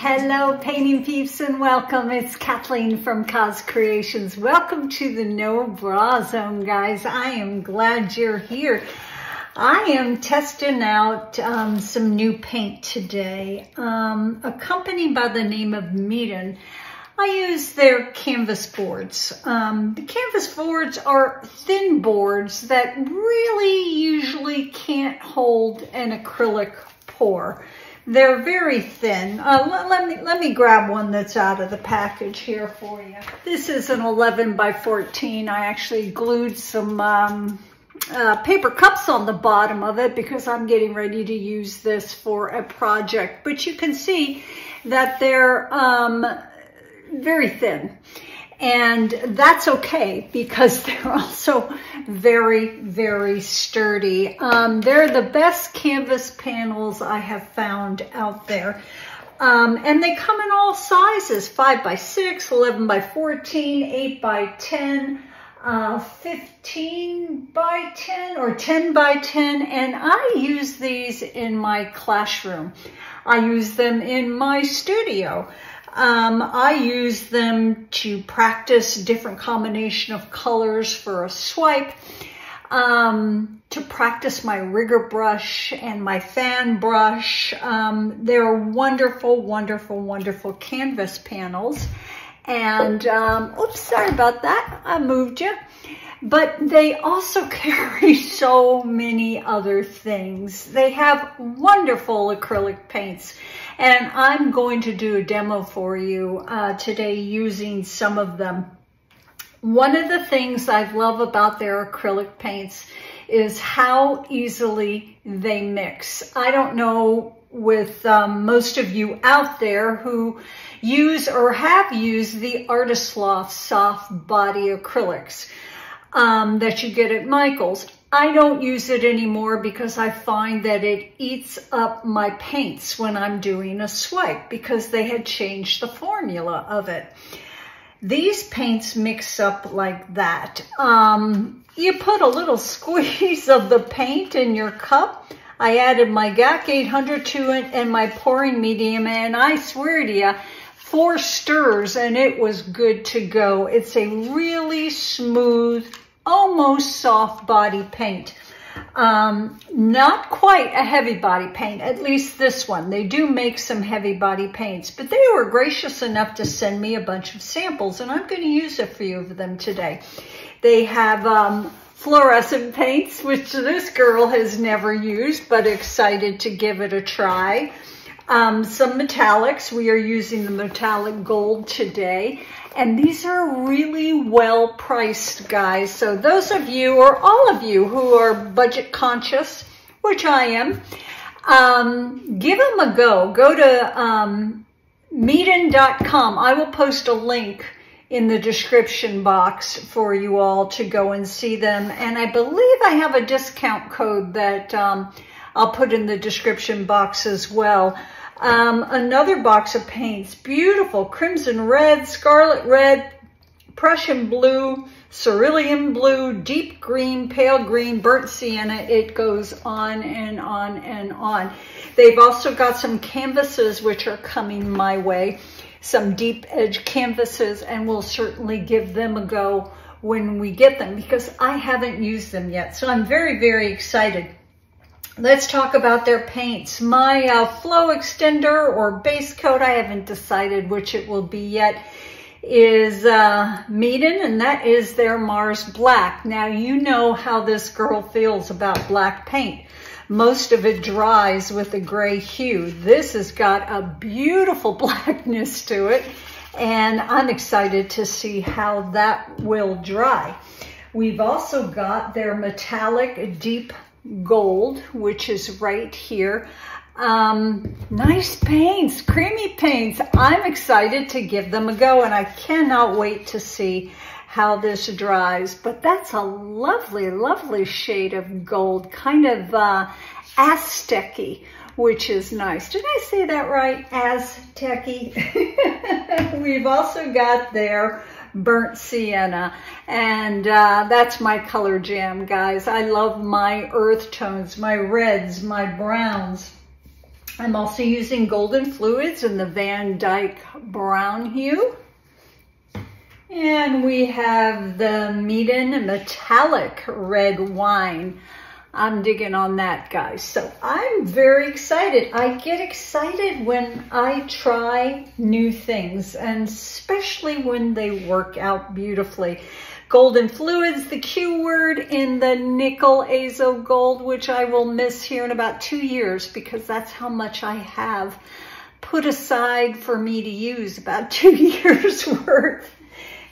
Hello painting peeps and welcome. It's Kathleen from Koz Creations. Welcome to the No Bra Zone, guys. I am glad you're here. I am testing out some new paint today. A company by the name of MEEDEN. I use their canvas boards. The canvas boards are thin boards that really usually can't hold an acrylic pour. They're very thin. Let me grab one that's out of the package here for you. This is an 11 by 14. I actually glued some paper cups on the bottom of it because I'm getting ready to use this for a project. But you can see that they're very thin. And that's okay because they're also very, very sturdy. They're the best canvas panels I have found out there. And they come in all sizes, 5 by 6, 11 by 14, 8 by 10, 15 by 10 or 10 by 10. And I use these in my classroom. I use them in my studio. I use them to practice different combination of colors for a swipe, to practice my rigger brush and my fan brush. They're wonderful, wonderful, wonderful canvas panels. And, oops, sorry about that. I moved you. But they also carry so many other things. They have wonderful acrylic paints. And I'm going to do a demo for you today using some of them. One of the things I love about their acrylic paints is how easily they mix. I don't know with most of you out there who use or have used the Artist Loft soft body acrylics that you get at Michael's. I don't use it anymore because I find that it eats up my paints when I'm doing a swipe because they had changed the formula of it. These paints mix up like that. You put a little squeeze of the paint in your cup. I added my DYKE 800 to it and my pouring medium, and I swear to you, 4 stirs and it was good to go. It's a really smooth, almost soft body paint. Not quite a heavy body paint, at least this one. They do make some heavy body paints, but they were gracious enough to send me a bunch of samples, and I'm going to use a few of them today. They have fluorescent paints, which this girl has never used, but excited to give it a try. Some metallics. We are using the metallic gold today. And these are really well priced, guys. So those of you or all of you who are budget conscious, which I am, give them a go. Go to MEEDEN.com. I will post a link in the description box for you all to go and see them. And I believe I have a discount code that I'll put in the description box as well. Another box of paints, beautiful crimson red, scarlet red, Prussian blue, cerulean blue, deep green, pale green, burnt sienna. It goes on and on and on. They've also got some canvases which are coming my way, some deep edge canvases, and we'll certainly give them a go when we get them because I haven't used them yet. So I'm very, very excited. Let's talk about their paints. My flow extender or base coat, I haven't decided which it will be yet, is MEEDEN, and that is their Mars Black. Now, you know how this girl feels about black paint. Most of it dries with a gray hue. This has got a beautiful blackness to it, and I'm excited to see how that will dry. We've also got their metallic deep gold, which is right here. Nice paints, creamy paints. I'm excited to give them a go, and I cannot wait to see how this dries. But that's a lovely, lovely shade of gold, kind of Aztec-y, which is nice. Did I say that right? Aztec-y. We've also got their burnt sienna, and that's my color jam, guys. I love my earth tones, my reds, my browns. I'm also using Golden Fluids in the Van Dyke brown hue. And we have the MEEDEN metallic red wine. I'm digging on that, guys. So I'm very excited. I get excited when I try new things, and especially when they work out beautifully. Golden Fluids, the Q word in the nickel azo gold, which I will miss here in about 2 years because that's how much I have put aside for me to use, about 2 years worth.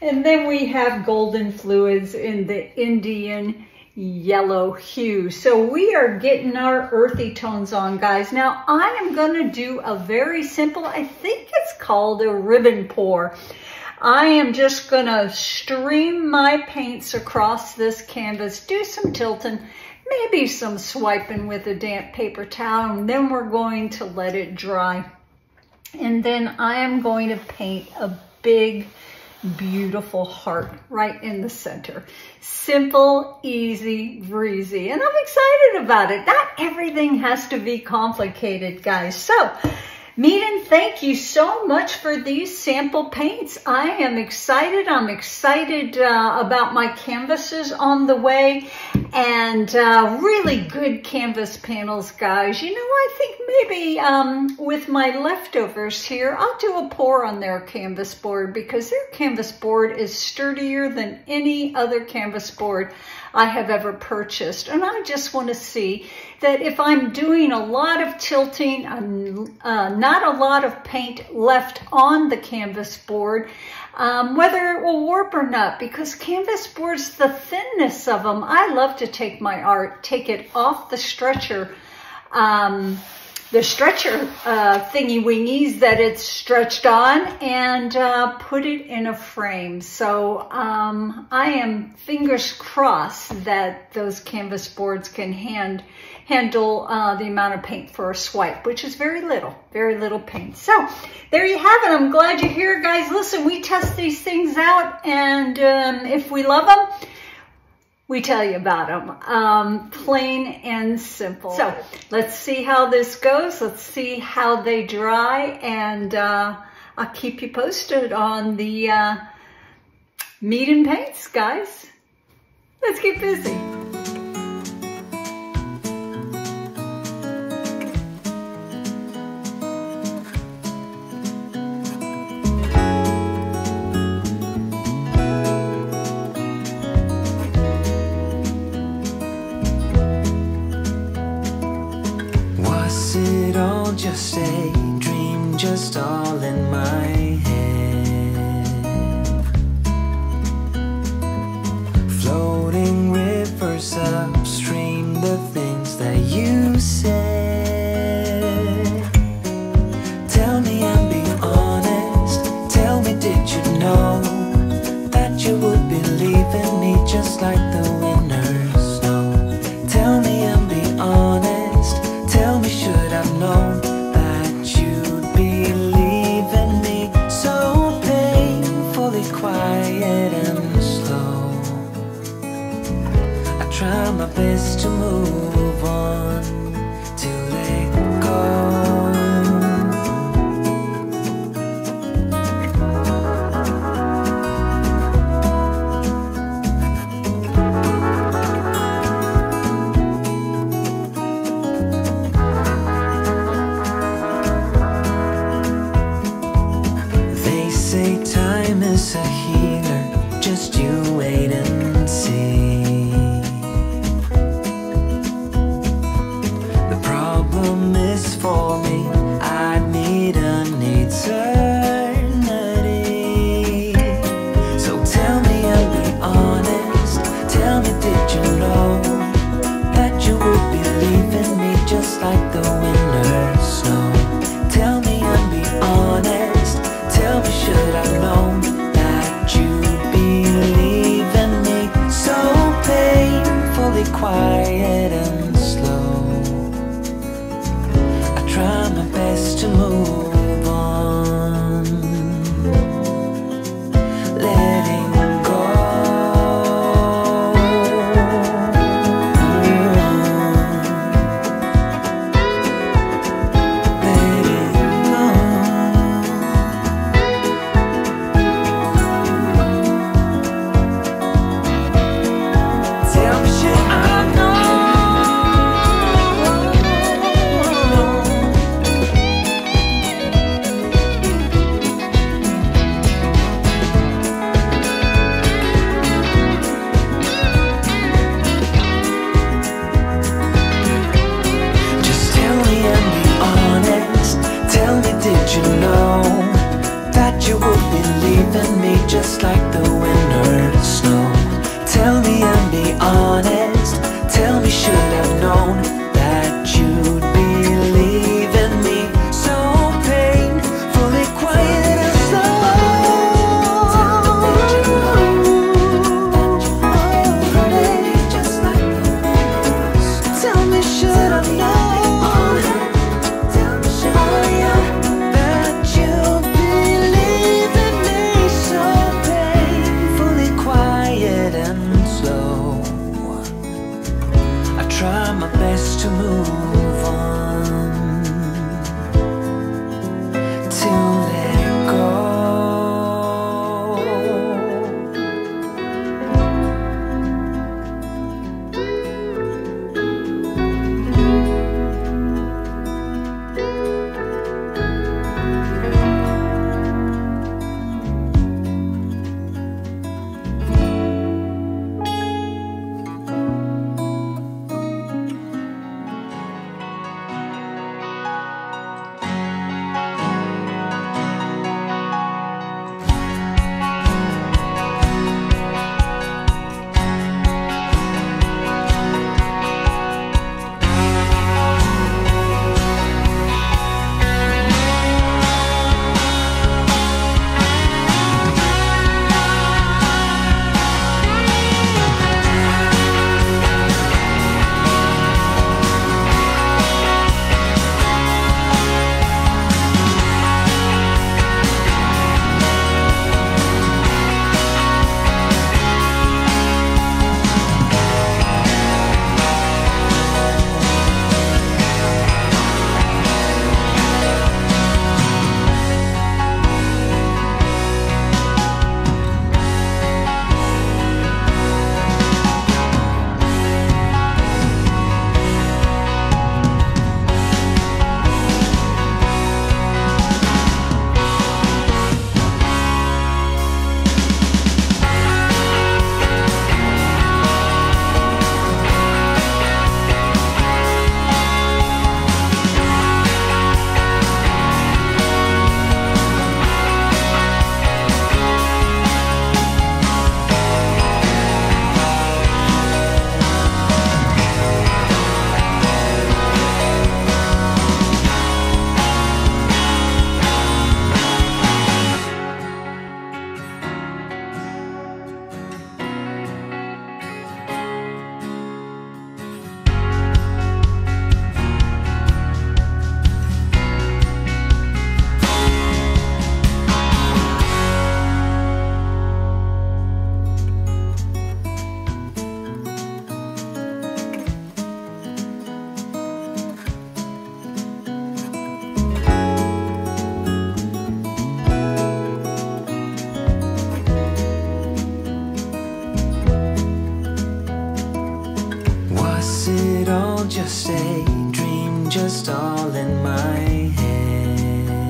And then we have Golden Fluids in the Indian yellow hue. So we are getting our earthy tones on, guys. Now I am going to do a very simple, I think it's called a ribbon pour. I am just going to stream my paints across this canvas, do some tilting, maybe some swiping with a damp paper towel, and then we're going to let it dry. And then I am going to paint a big, beautiful heart right in the center. Simple, easy, breezy, and I'm excited about it. Not everything has to be complicated, guys. So MEEDEN, thank you so much for these sample paints. I am excited. I'm excited about my canvases on the way, and really good canvas panels, guys. You know, I think maybe with my leftovers here, I'll do a pour on their canvas board because their canvas board is sturdier than any other canvas board I have ever purchased. And I just want to see that if I'm doing a lot of tilting, not a lot of paint left on the canvas board, whether it will warp or not, because canvas boards, the thinness of them, I love to take my art, take it off the stretcher, thingy wingies that it's stretched on, and put it in a frame. So I am fingers crossed that those canvas boards can handle the amount of paint for a swipe, which is very little paint. So there you have it. I'm glad you're here, guys. Listen, we test these things out, and if we love them, we tell you about them, plain and simple. So let's see how this goes. Let's see how they dry, and I'll keep you posted on the MEEDEN paints, guys. Let's get busy. Just a dream, just all in my head. Floating rivers upstream, the things that you said. Tell me and be honest. Tell me, did you know that you would be leaving me just like the winners know? Tell me and be honest. Tell me, should I've known that you'd be leaving me so painfully quiet and slow? I try my best to move on, to let go. Time is a healer, just you wait and see. my best to move on, to let go. Just a dream, just all in my head.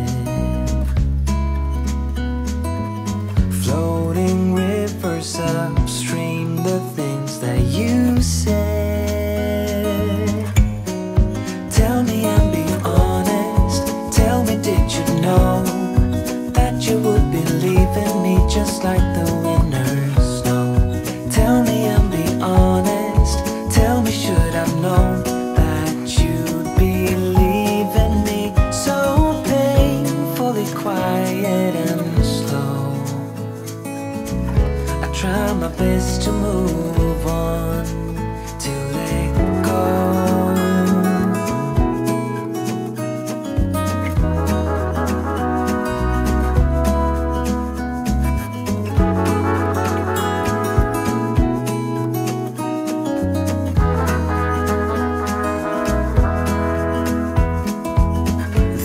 Floating rivers upstream, the things that you said. Tell me and be honest. Tell me, did you know that you would believe in me just like the winners know? Tell me and be honest. Tell me, should I've known try my best to move on, to let go.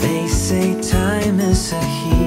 They say time is a healer.